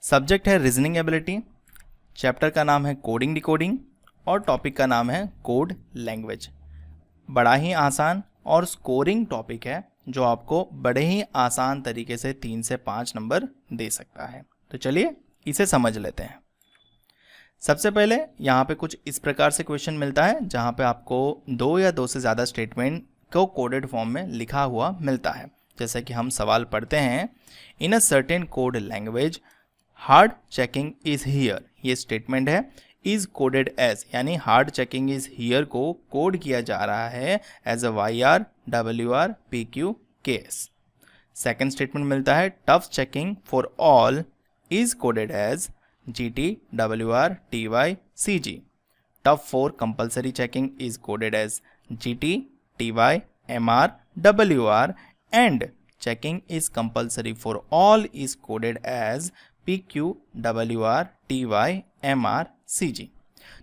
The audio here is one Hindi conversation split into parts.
सब्जेक्ट है रीजनिंग एबिलिटी, चैप्टर का नाम है कोडिंग डिकोडिंग और टॉपिक का नाम है कोड लैंग्वेज। बड़ा ही आसान और स्कोरिंग टॉपिक है जो आपको बड़े ही आसान तरीके से 3 से 5 नंबर दे सकता है। तो चलिए इसे समझ लेते हैं। सबसे पहले यहाँ पे कुछ इस प्रकार से क्वेश्चन मिलता है जहाँ पे आपको 2 या 2 से ज़्यादा स्टेटमेंट को कोडेड फॉर्म में लिखा हुआ मिलता है। जैसे कि हम सवाल पढ़ते हैं, in a certain code language hard checking is here. ये स्टेटमेंट है इज कोडेड एज, यानी हार्ड चेकिंग इज हियर को कोड किया जा रहा है as a YR WR PQ KS। Second statement मिलता है tough checking for all is coded as GT WR TY CG। Tough for compulsory checking is coded as GT TY MR WR and checking is compulsory for all is coded as PQ WR TY MR CG।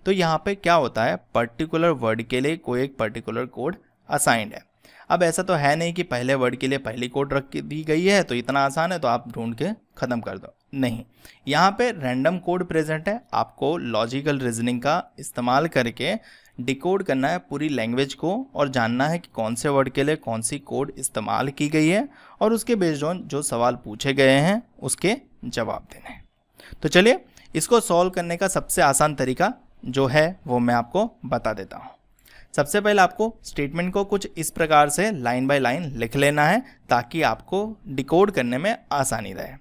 तो यहाँ पे क्या होता है, पर्टिकुलर वर्ड के लिए कोई एक पर्टिकुलर कोड असाइंड है। अब ऐसा तो है नहीं कि पहले वर्ड के लिए पहली कोड रख दी गई है तो इतना आसान है तो आप ढूंढ के ख़त्म कर दो, नहीं। यहाँ पे रैंडम कोड प्रेजेंट है। आपको लॉजिकल रीजनिंग का इस्तेमाल करके डिकोड करना है पूरी लैंग्वेज को और जानना है कि कौन से वर्ड के लिए कौन सी कोड इस्तेमाल की गई है और उसके बेस्ड ऑन जो सवाल पूछे गए हैं उसके जवाब देने हैं। तो चलिए इसको सॉल्व करने का सबसे आसान तरीका जो है वो मैं आपको बता देता हूँ। सबसे पहले आपको स्टेटमेंट को कुछ इस प्रकार से लाइन बाय लाइन लिख लेना है ताकि आपको डिकोड करने में आसानी रहे।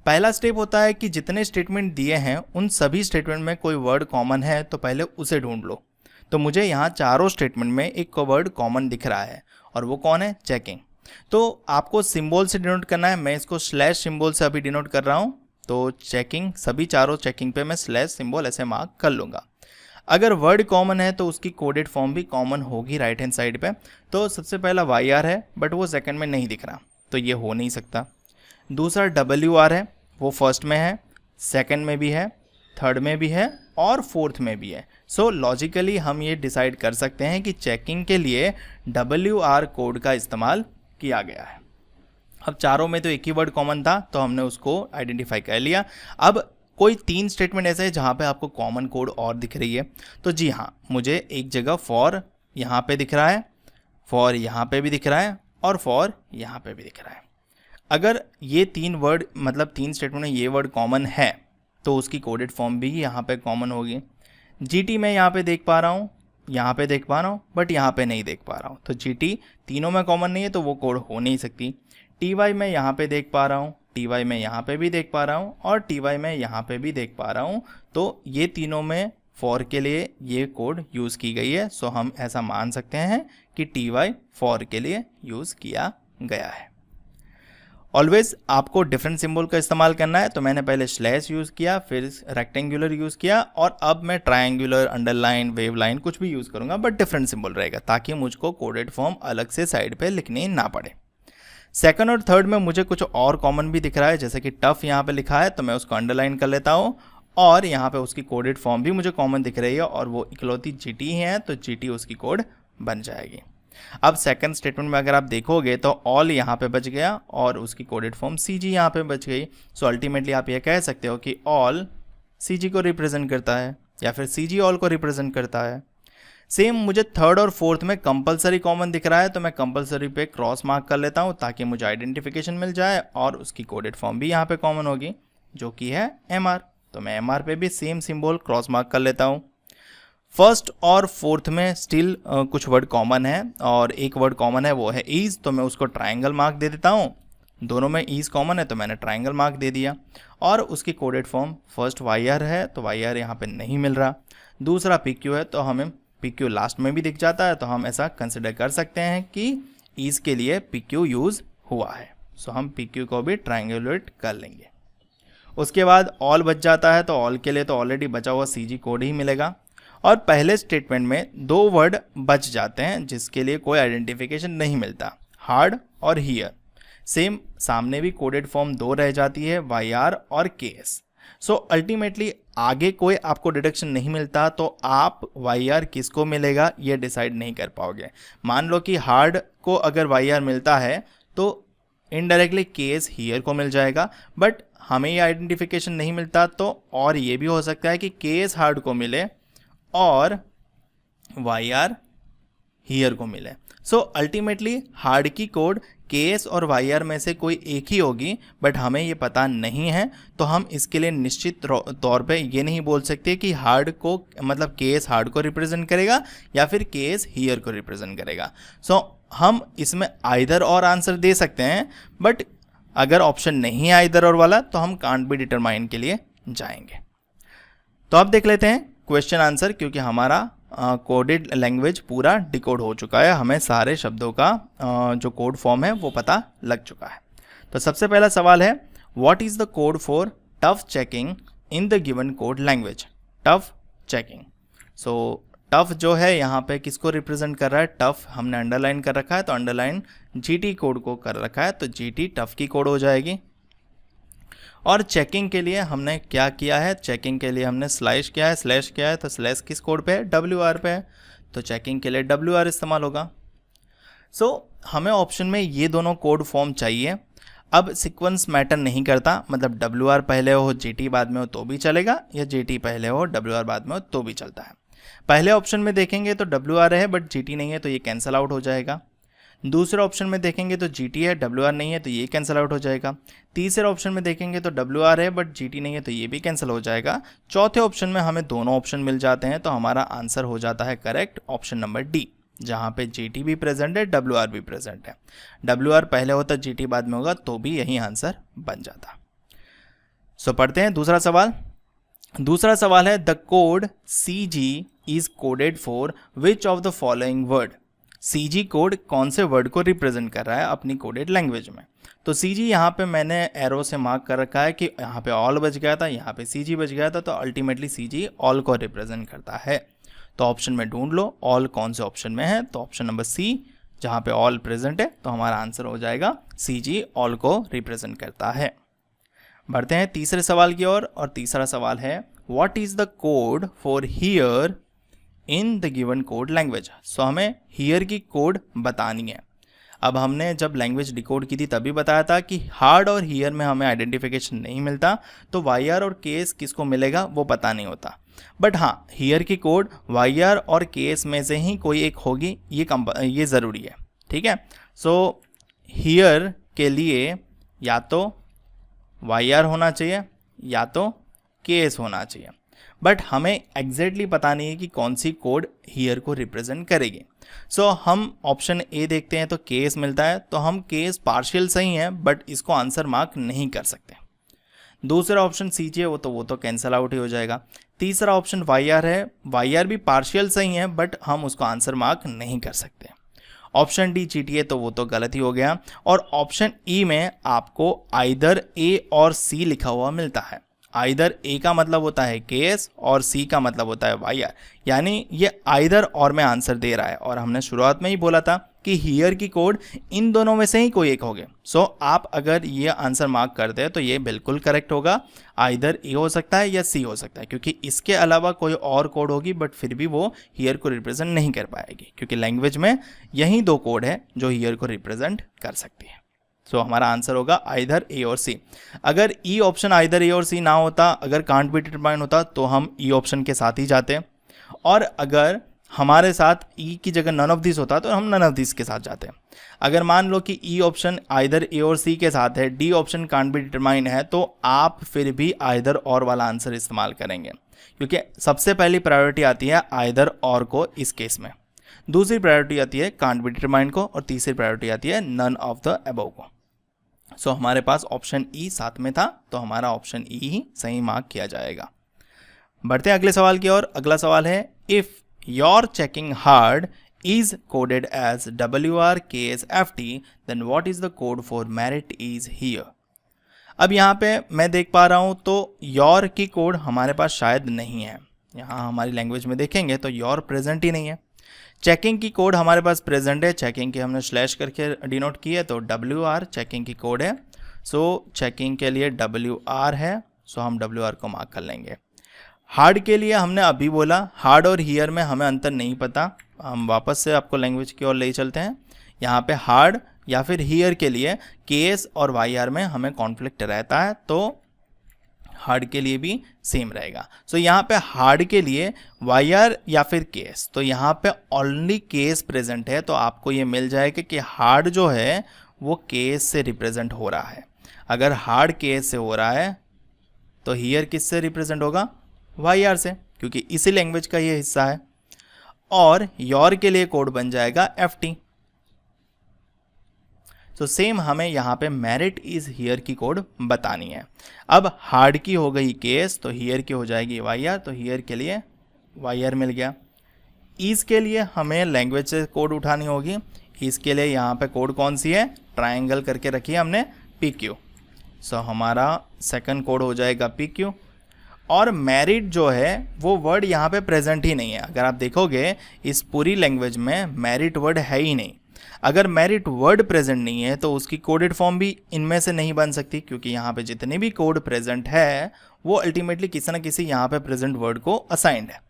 पहला स्टेप होता है कि जितने स्टेटमेंट दिए हैं उन सभी स्टेटमेंट में कोई वर्ड कॉमन है तो पहले उसे ढूंढ लो। तो मुझे यहाँ चारों स्टेटमेंट में एक वर्ड कॉमन दिख रहा है और वो कौन है, चेकिंग। तो आपको सिंबल से डिनोट करना है। मैं इसको स्लैश सिंबल से अभी डिनोट कर रहा हूँ। तो चेकिंग, सभी चारों चेकिंग पे मैं स्लैश सिंबल ऐसे मार्क कर लूँगा। अगर वर्ड कॉमन है तो उसकी कोडेड फॉर्म भी कॉमन होगी राइट हैंड साइड पे। तो सबसे पहला YR है बट वो सेकंड में नहीं दिख रहा तो ये हो नहीं सकता। दूसरा WR है, वो फर्स्ट में है, सेकंड में भी है, थर्ड में भी है और फोर्थ में भी है। सो लॉजिकली हम ये डिसाइड कर सकते हैं कि चेकिंग के लिए WR कोड का इस्तेमाल किया गया है। अब चारों में तो एक ही वर्ड कॉमन था तो हमने उसको आइडेंटिफाई कर लिया। अब कोई 3 स्टेटमेंट ऐसे है जहाँ पे आपको कॉमन कोड और दिख रही है। तो जी हाँ, मुझे एक जगह फॉर यहाँ पे दिख रहा है, फॉर यहाँ पे भी दिख रहा है और फॉर यहाँ पे भी दिख रहा है। अगर ये 3 वर्ड मतलब 3 स्टेटमेंट में ये वर्ड कॉमन है तो उसकी कोडेड फॉर्म भी यहाँ पे कॉमन होगी। GT मैं यहाँ पे देख पा रहा हूँ, यहाँ पे देख पा रहा हूँ बट यहाँ पे नहीं देख पा रहा हूँ। तो GT तीनों में कॉमन नहीं है तो वो कोड हो नहीं सकती। TY मैं यहाँ पे देख पा रहा हूँ, TY मैं यहाँ पे भी देख पा रहा हूँ और TY मैं यहाँ पे भी देख पा रहा हूँ। तो ये तीनों में फॉर के लिए ये कोड यूज़ की गई है। सो हम ऐसा मान सकते हैं कि TY फॉर के लिए यूज़ किया गया है। ऑलवेज आपको डिफरेंट सिंबल का इस्तेमाल करना है। तो मैंने पहले स्लैश यूज़ किया, फिर रेक्टेंगुलर यूज़ किया और अब मैं ट्रायंगुलर, अंडरलाइन, वेव लाइन कुछ भी यूज़ करूँगा बट डिफरेंट सिंबल रहेगा ताकि मुझको कोडेड फॉर्म अलग से साइड पे लिखनी ना पड़े। सेकंड और थर्ड में मुझे कुछ और कॉमन भी दिख रहा है, जैसे कि टफ यहाँ पे लिखा है तो मैं उसको अंडरलाइन कर लेता हूँ और यहाँ पे उसकी कोडेड फॉर्म भी मुझे कॉमन दिख रही है और वो इकलौती GT है तो GT उसकी कोड बन जाएगी। अब सेकंड स्टेटमेंट में अगर आप देखोगे तो ऑल यहाँ पे बच गया और उसकी कोडेड फॉर्म CG यहाँ पे बच गई। सो अल्टीमेटली आप ये कह सकते हो कि ऑल CG को रिप्रेजेंट करता है या फिर CG ऑल को रिप्रेजेंट करता है। सेम मुझे थर्ड और फोर्थ में कंपलसरी कॉमन दिख रहा है तो मैं कंपलसरी पे क्रॉस मार्क कर लेता हूँ ताकि मुझे आइडेंटिफिकेशन मिल जाए और उसकी कोडेड फॉर्म भी यहाँ पे कॉमन होगी जो कि है MR। तो मैं MR पे भी सेम सिंबल क्रॉस मार्क कर लेता हूँ। फर्स्ट और फोर्थ में स्टिल कुछ वर्ड कॉमन है और एक वर्ड कॉमन है वो है ईज, तो मैं उसको ट्राइंगल मार्क दे देता हूँ। दोनों में ईज कॉमन है तो मैंने ट्राइंगल मार्क दे दिया और उसकी कोडेड फॉर्म फर्स्ट YR है तो YR यहाँ पे नहीं मिल रहा। दूसरा PQ है तो हमें PQ लास्ट में भी दिख जाता है तो हम ऐसा कंसिडर कर सकते हैं कि ईज के लिए PQ यूज़ हुआ है। सो हम PQ को भी ट्राइंगुलेट कर लेंगे। उसके बाद ऑल बच जाता है तो ऑल के लिए तो ऑलरेडी बचा हुआ CG कोड ही मिलेगा और पहले स्टेटमेंट में 2 वर्ड बच जाते हैं जिसके लिए कोई आइडेंटिफिकेशन नहीं मिलता, हार्ड और हियर। सेम सामने भी कोडेड फॉर्म 2 रह जाती है, YR और KS। सो अल्टीमेटली आगे कोई आपको डिडक्शन नहीं मिलता तो आप YR किसको मिलेगा ये डिसाइड नहीं कर पाओगे। मान लो कि हार्ड को अगर YR मिलता है तो इनडायरेक्टली केस हियर को मिल जाएगा, बट हमें ये आइडेंटिफिकेशन नहीं मिलता तो और ये भी हो सकता है कि केस हार्ड को मिले और वाई आर हियर को मिले। सो अल्टीमेटली हार्ड की कोड केस और वाई आर में से कोई एक ही होगी, बट हमें ये पता नहीं है, तो हम इसके लिए निश्चित तौर पे ये नहीं बोल सकते कि हार्ड को मतलब केस हार्ड को रिप्रेजेंट करेगा या फिर केस हियर को रिप्रेजेंट करेगा। सो हम इसमें आइदर और आंसर दे सकते हैं, बट अगर ऑप्शन नहीं है आइदर और वाला तो हम कांट बी डिटरमाइन के लिए जाएंगे। तो अब देख लेते हैं क्वेश्चन आंसर, क्योंकि हमारा कोडेड लैंग्वेज पूरा डिकोड हो चुका है, हमें सारे शब्दों का जो कोड फॉर्म है वो पता लग चुका है। तो सबसे पहला सवाल है, what is the code for tough checking in the given code language. Tough checking, so tough जो है यहाँ पे किसको रिप्रेजेंट कर रहा है, टफ हमने अंडरलाइन कर रखा है तो अंडरलाइन जीटी कोड को कर रखा है, तो जीटी टफ की कोड हो जाएगी। और चेकिंग के लिए हमने क्या किया है, चेकिंग के लिए हमने स्लैश किया है, स्लैश किया है, तो स्लैश किस कोड पे है, डब्ल्यू आर पे है, तो चेकिंग के लिए डब्ल्यू आर इस्तेमाल होगा। सो हमें ऑप्शन में ये दोनों कोड फॉर्म चाहिए। अब सीक्वेंस मैटर नहीं करता, मतलब डब्ल्यू आर पहले हो जी टी बाद में हो तो भी चलेगा, या जी टी पहले हो डब्ल्यू आर बाद में हो तो भी चलता है। पहले ऑप्शन में देखेंगे तो डब्ल्यू आर है बट जी टी नहीं है, तो ये कैंसिल आउट हो जाएगा। दूसरे ऑप्शन में देखेंगे तो जी टी है, डब्ल्यू आर नहीं है, तो ये कैंसिल आउट हो जाएगा। तीसरे ऑप्शन में देखेंगे तो डब्ल्यू आर है बट जी टी नहीं है, तो ये भी कैंसिल हो जाएगा। चौथे ऑप्शन में हमें दोनों ऑप्शन मिल जाते हैं, तो हमारा आंसर हो जाता है करेक्ट ऑप्शन नंबर डी, जहाँ पे जी टी भी प्रेजेंट है, डब्ल्यू आर भी प्रेजेंट है। डब्ल्यू आर पहले होता, जी टी बाद में होगा तो भी यही आंसर बन जाता। सो पढ़ते हैं दूसरा सवाल। दूसरा सवाल है, the code C G is coded for which of the following word. C G code कौन से वर्ड को रिप्रेजेंट कर रहा है अपनी कोडेड लैंग्वेज में। तो सी जी यहाँ पे मैंने एरो से मार्क कर रखा है कि यहाँ पे ऑल बच गया था, यहाँ पे सी जी बच गया था, तो अल्टीमेटली सी जी ऑल को रिप्रेजेंट करता है। तो ऑप्शन में ढूंढ लो ऑल कौन से ऑप्शन में है, तो ऑप्शन नंबर सी जहाँ पे ऑल प्रेजेंट है, तो हमारा आंसर हो जाएगा सी जी ऑल को रिप्रेजेंट करता है। बढ़ते हैं तीसरे सवाल की ओर, और तीसरा सवाल है, what is the code for here in the given code language. So हमें हियर की कोड बतानी है। अब हमने जब लैंग्वेज डिकोड की थी तभी बताया था कि हार्ड और हियर में हमें आइडेंटिफिकेशन नहीं मिलता, तो वाई आर और केस किसको मिलेगा वो पता नहीं होता। बट हाँ, हियर की कोड वाई आर और केस में से ही कोई एक होगी, ये ज़रूरी है, ठीक है। सो हियर के लिए या तो वाई आर होना चाहिए या तो केस होना चाहिए, बट हमें एग्जैक्टली पता नहीं है कि कौन सी कोड हियर को रिप्रेजेंट करेगी। सो हम ऑप्शन ए देखते हैं तो केस मिलता है, तो हम केस पार्शियल सही है बट इसको आंसर मार्क नहीं कर सकते। दूसरा ऑप्शन सी जी है, वो तो कैंसिल आउट ही हो जाएगा। तीसरा ऑप्शन वाई आर है, वाई आर भी पार्शियल सही है बट हम उसको आंसर मार्क नहीं कर सकते। ऑप्शन डी जी टी है, तो वो तो गलत ही हो गया। और ऑप्शन ई में आपको आइदर ए और सी लिखा हुआ मिलता है। आइदर ए का मतलब होता है केस और सी का मतलब होता है वाई आर, यानी ये आइदर और में आंसर दे रहा है। और हमने शुरुआत में ही बोला था कि हियर की कोड इन दोनों में से ही कोई एक होगे। सो आप अगर ये आंसर मार्क कर दे तो ये बिल्कुल करेक्ट होगा। आइदर ए हो सकता है या सी हो सकता है, क्योंकि इसके अलावा कोई और कोड होगी बट फिर भी वो हियर को रिप्रेजेंट नहीं कर पाएगी, क्योंकि लैंग्वेज में यही दो कोड है जो हियर को रिप्रेजेंट कर सकती है। सो हमारा आंसर होगा आइदर ए और सी। अगर ई ऑप्शन आइदर ए और सी ना होता, अगर कांट बी डिटरमाइन होता, तो हम ई ऑप्शन के साथ ही जाते, और अगर हमारे साथ ई की जगह नन ऑफ दिस होता तो हम नन ऑफ दिस के साथ जाते। अगर मान लो कि ई ऑप्शन आइदर ए और सी के साथ है, D option can't be determine है, तो आप फिर भी आइदर और वाला आंसर इस्तेमाल करेंगे, क्योंकि सबसे पहली प्रायोरिटी आती है आइदर और को इस केस में, दूसरी प्रायोरिटी आती है कांट बी डिटरमाइन को, और तीसरी प्रायोरिटी आती है नन ऑफ द अबव को। सो हमारे पास ऑप्शन ई साथ में था, तो हमारा ऑप्शन ई ही सही मार्क किया जाएगा। बढ़ते हैं अगले सवाल की ओर। अगला सवाल है, if your checking hard is coded as WRKSFT, then what is the code for merit is here। अब यहाँ पे मैं देख पा रहा हूँ तो योर की कोड हमारे पास शायद नहीं है। यहाँ हमारी लैंग्वेज में देखेंगे तो योर प्रेजेंट ही नहीं है। चेकिंग की कोड हमारे पास प्रेजेंट है, चेकिंग की हमने स्लैश करके डिनोट की है, तो WR चेकिंग की कोड है। सो चेकिंग के लिए WR है, सो हम WR को मार्क कर लेंगे। हार्ड के लिए हमने अभी बोला, हार्ड और हियर में हमें अंतर नहीं पता। हम वापस से आपको लैंग्वेज की ओर ले चलते हैं। यहाँ पे हार्ड या फिर हियर के लिए केस और वाई आर में हमें कॉन्फ्लिक्ट रहता है, तो हार्ड के लिए भी सेम रहेगा। सो यहाँ पे हार्ड के लिए वायर या फिर केस, तो यहाँ पे ओनली केस प्रेजेंट है, तो आपको ये मिल जाएगा कि हार्ड जो है वो केस से रिप्रेजेंट हो रहा है। अगर हार्ड केस से हो रहा है तो हियर किससे रिप्रेजेंट होगा, वायर से, क्योंकि इसी लैंग्वेज का ये हिस्सा है। और योर के लिए कोड बन जाएगा FT। तो सेम हमें यहाँ पे मेरिट इज हियर की कोड बतानी है। अब हार्ड की हो गई केस, तो हियर की हो जाएगी वायर, तो हियर के लिए वायर मिल गया। ईज के लिए हमें लैंग्वेज से कोड उठानी होगी। ईज के लिए यहाँ पे कोड कौन सी है, ट्रायंगल करके रखी है हमने PQ। सो हमारा सेकंड कोड हो जाएगा PQ। और मेरिट जो है वो वर्ड यहाँ पे प्रेजेंट ही नहीं है। अगर आप देखोगे इस पूरी लैंग्वेज में मेरिट वर्ड है ही नहीं। अगर मेरिट वर्ड प्रेजेंट नहीं है तो उसकी कोडेड फॉर्म भी इनमें से नहीं बन सकती, क्योंकि यहाँ पे जितने भी कोड प्रेजेंट है वो अल्टीमेटली किसी ना किसी यहाँ पे प्रेजेंट वर्ड को असाइंड है।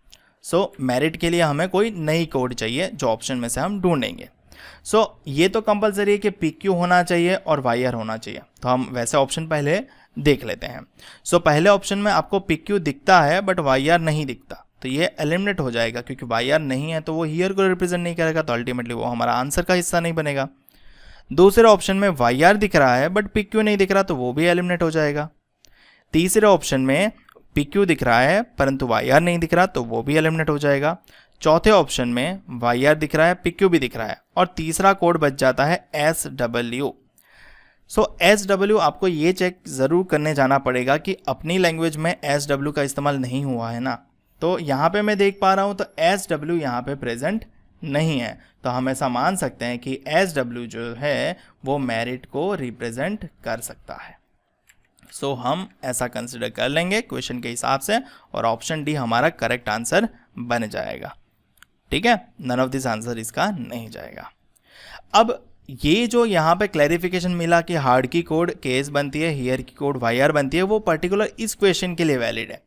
सो मेरिट के लिए हमें कोई नई कोड चाहिए जो ऑप्शन में से हम ढूंढेंगे। सो ये तो कंपलसरी है कि PQ होना चाहिए और वायर होना चाहिए, तो हम वैसे ऑप्शन पहले देख लेते हैं। सो पहले ऑप्शन में आपको PQ दिखता है बट वायर नहीं दिखता, तो ये एलिमिनेट हो जाएगा, क्योंकि वायर नहीं है तो वो हियर को रिप्रेजेंट नहीं करेगा, तो अल्टीमेटली वो हमारा आंसर का हिस्सा नहीं बनेगा। दूसरे ऑप्शन में वायर दिख रहा है बट PQ नहीं दिख रहा, तो वो भी एलिमिनेट हो जाएगा। तीसरे ऑप्शन में PQ दिख रहा है परंतु वायर नहीं दिख रहा, तो वो भी एलिमिनेट हो जाएगा। चौथे ऑप्शन में वायर दिख रहा है, PQ भी दिख रहा है, और तीसरा कोड बच जाता है SW। सो SW आपको ये चेक ज़रूर करने जाना पड़ेगा कि अपनी लैंग्वेज में SW का इस्तेमाल नहीं हुआ है ना। तो यहाँ पे मैं देख पा रहा हूँ तो SW यहाँ पे प्रेजेंट नहीं है, तो हम ऐसा मान सकते हैं कि SW जो है वो मेरिट को रिप्रेजेंट कर सकता है। सो हम ऐसा कंसिडर कर लेंगे क्वेश्चन के हिसाब से, और ऑप्शन डी हमारा करेक्ट आंसर बन जाएगा। ठीक है, नन ऑफ दिस आंसर इसका नहीं जाएगा। अब ये जो यहाँ पे क्लैरिफिकेशन मिला कि हार्ड की कोड केस बनती है, हियर की कोड वायर बनती है, वो पर्टिकुलर इस क्वेश्चन के लिए वैलिड है।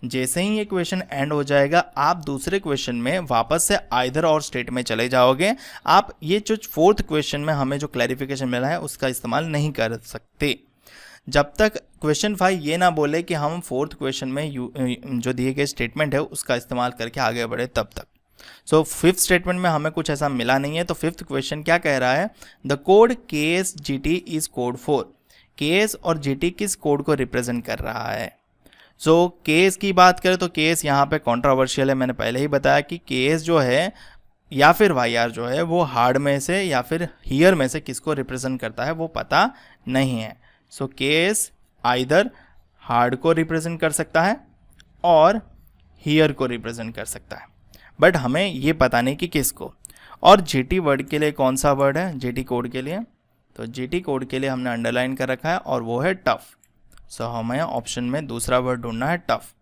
जैसे ही ये क्वेश्चन एंड हो जाएगा आप दूसरे क्वेश्चन में वापस से आइदर और स्टेट में चले जाओगे। आप ये जो फोर्थ क्वेश्चन में हमें जो क्लैरिफिकेशन मिला है उसका इस्तेमाल नहीं कर सकते जब तक क्वेश्चन 5 ये ना बोले कि हम फोर्थ क्वेश्चन में जो दिए गए स्टेटमेंट है उसका इस्तेमाल करके आगे बढ़े तब तक। सो फिफ्थ स्टेटमेंट में हमें कुछ ऐसा मिला नहीं है, तो फिफ्थ क्वेश्चन क्या कह रहा है, the code KS-GT is code 4। KS और GT किस कोड को रिप्रेजेंट कर रहा है। सो KS की बात करें तो KS यहाँ पे कंट्रोवर्शियल है। मैंने पहले ही बताया कि KS जो है या फिर वायर जो है वो हार्ड में से या फिर हियर में से किसको रिप्रेजेंट करता है वो पता नहीं है। सो KS आइदर हार्ड को रिप्रेजेंट कर सकता है और हियर को रिप्रेजेंट कर सकता है, बट हमें ये पता नहीं कि किसको। और GT वर्ड के लिए कौन सा वर्ड है GT कोड के लिए, तो GT कोड के लिए हमने अंडरलाइन कर रखा है और वो है टफ। सो हमें ऑप्शन में दूसरा वर्ड ढूंढना है टफ,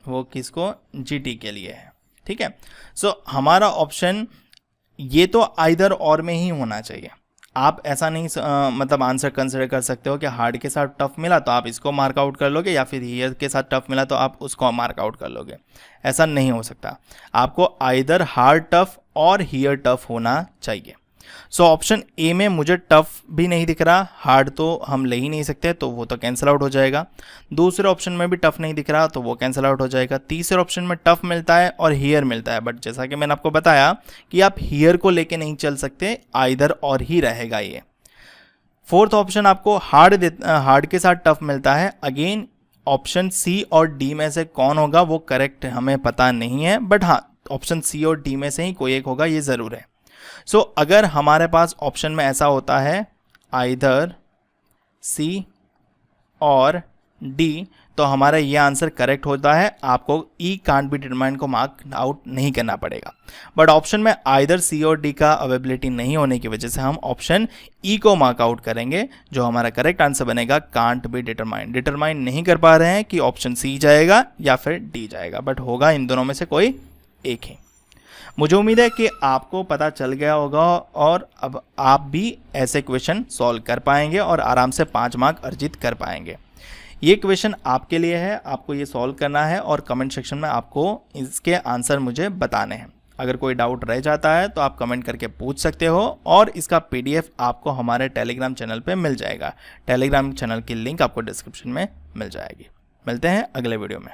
वो किसको GT के लिए है। ठीक है, सो हमारा ऑप्शन ये तो आइदर और में ही होना चाहिए। आप ऐसा नहीं मतलब आंसर कंसिडर कर सकते हो कि हार्ड के साथ टफ मिला तो आप इसको मार्क आउट कर लोगे या फिर हियर के साथ टफ मिला तो आप उसको मार्क आउट कर लोगे। ऐसा नहीं हो सकता, आपको आइदर हार्ड टफ और हियर टफ होना चाहिए। सो ऑप्शन ए में मुझे टफ भी नहीं दिख रहा, हार्ड तो हम ले ही नहीं सकते तो वो तो कैंसिल आउट हो जाएगा। दूसरे ऑप्शन में भी टफ नहीं दिख रहा तो वो कैंसिल आउट हो जाएगा। तीसरे ऑप्शन में टफ मिलता है और हियर मिलता है, बट जैसा कि मैंने आपको बताया कि आप हियर को लेके नहीं चल सकते, आइदर और ही रहेगा ये। फोर्थ ऑप्शन आपको हार्ड के साथ टफ मिलता है। अगेन ऑप्शन सी और डी में से कौन होगा वो करेक्ट हमें पता नहीं है, बट हाँ ऑप्शन सी और डी में से ही कोई एक होगा ये ज़रूर है। सो अगर हमारे पास ऑप्शन में ऐसा होता है आइदर सी और डी तो हमारा ये आंसर करेक्ट होता है। आपको ई कांट बी डिटरमाइंड को मार्क आउट नहीं करना पड़ेगा, बट ऑप्शन में आइदर सी और डी का अवेलेबिलिटी नहीं होने की वजह से हम ऑप्शन ई को मार्क आउट करेंगे। जो हमारा करेक्ट आंसर बनेगा कांट बी डिटरमाइंड। डिटरमाइन नहीं कर पा रहे हैं कि ऑप्शन सी जाएगा या फिर डी जाएगा, बट होगा इन दोनों में से कोई एक ही। मुझे उम्मीद है कि आपको पता चल गया होगा और अब आप भी ऐसे क्वेश्चन सॉल्व कर पाएंगे और आराम से 5 मार्क अर्जित कर पाएंगे। ये क्वेश्चन आपके लिए है, आपको ये सॉल्व करना है और कमेंट सेक्शन में आपको इसके आंसर मुझे बताने हैं। अगर कोई डाउट रह जाता है तो आप कमेंट करके पूछ सकते हो और इसका PDF आपको हमारे टेलीग्राम चैनल पे मिल जाएगा। टेलीग्राम चैनल की लिंक आपको डिस्क्रिप्शन में मिल जाएगी। मिलते हैं अगले वीडियो में।